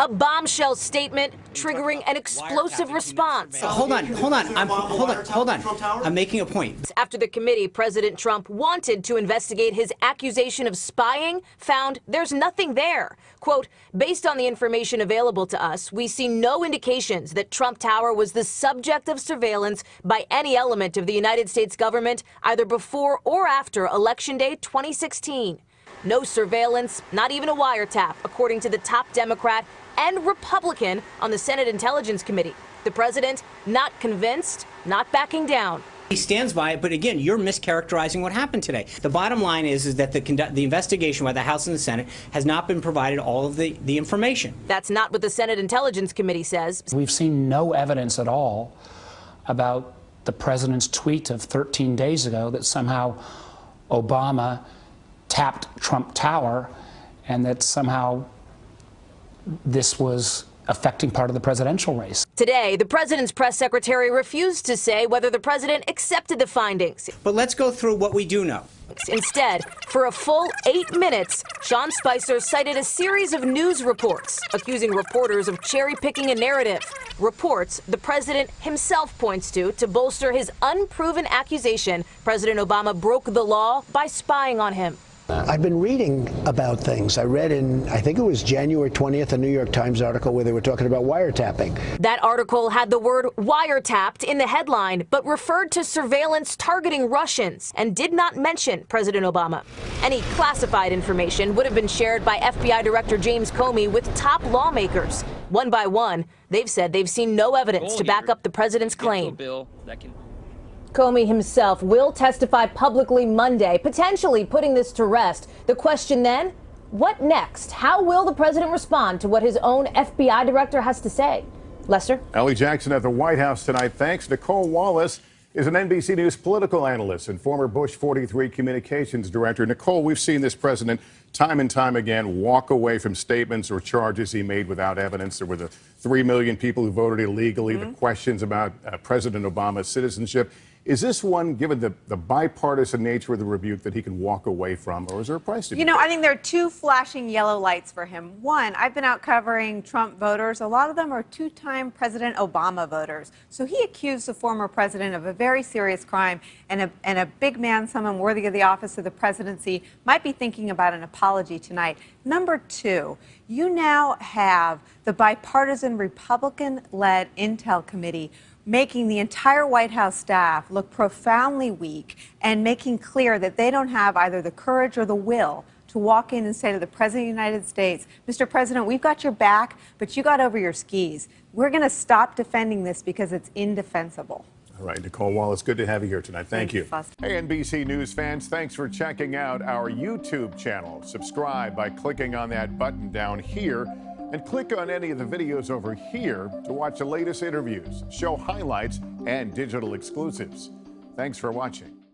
A bombshell statement triggering an explosive response. Hold on. I'm making a point. After the committee President Trump wanted to investigate his accusation of spying found there's nothing there. Quote, based on the information available to us, we see no indications that Trump Tower was the subject of surveillance by any element of the United States government, either before or after Election Day 2016. No surveillance, not even a wiretap, according to the top Democrat and Republican on the Senate Intelligence Committee. The president not convinced, not backing down. He stands by it, but again, you're mischaracterizing what happened today. The bottom line is that the investigation by the House and the Senate has not been provided all of the information. That's not what the Senate Intelligence Committee says. We've seen no evidence at all about the president's tweet of 13 days ago that somehow Obama tapped Trump Tower and that somehow this was affecting part of the presidential race. Today, the president's press secretary refused to say whether the president accepted the findings. But let's go through what we do know. Instead, for a full 8 minutes, Sean Spicer cited a series of news reports accusing reporters of cherry-picking a narrative. Reports the president himself points to bolster his unproven accusation President Obama broke the law by spying on him. I've been reading about things. I read in, I think it was January 20th, a New York Times article where they were talking about wiretapping. That article had the word wiretapped in the headline, but referred to surveillance targeting Russians and did not mention President Obama. Any classified information would have been shared by FBI Director James Comey with top lawmakers. One by one, they've said they've seen no evidence to back up the president's claim. Comey himself will testify publicly Monday, potentially putting this to rest. The question then, what next? How will the president respond to what his own FBI director has to say? Lester? Ellie Jackson at the White House tonight. Thanks. Nicole Wallace is an NBC News political analyst and former Bush 43 communications director. Nicole, we've seen this president time and time again walk away from statements or charges he made without evidence. There were the 3 million people who voted illegally, the questions about President Obama's citizenship. Is this one, given the bipartisan nature of the rebuke, that he can walk away from, or is there a price to be paid? You know, I think there are two flashing yellow lights for him. One, I've been out covering Trump voters. A lot of them are two-time President Obama voters. So he accused the former president of a very serious crime, and a big man, someone worthy of the office of the presidency, might be thinking about an apology tonight. Number two, you now have the bipartisan Republican-led Intel Committee making the entire White House staff look profoundly weak and making clear that they don't have either the courage or the will to walk in and say to the President of the United States, Mr. President, we've got your back, but you got over your skis. We're going to stop defending this because it's indefensible. All right, Nicole Wallace, good to have you here tonight. Thank you. Hey, NBC News fans, thanks for checking out our YouTube channel. Subscribe by clicking on that button down here, and click on any of the videos over here to watch the latest interviews, show highlights, and digital exclusives. Thanks for watching.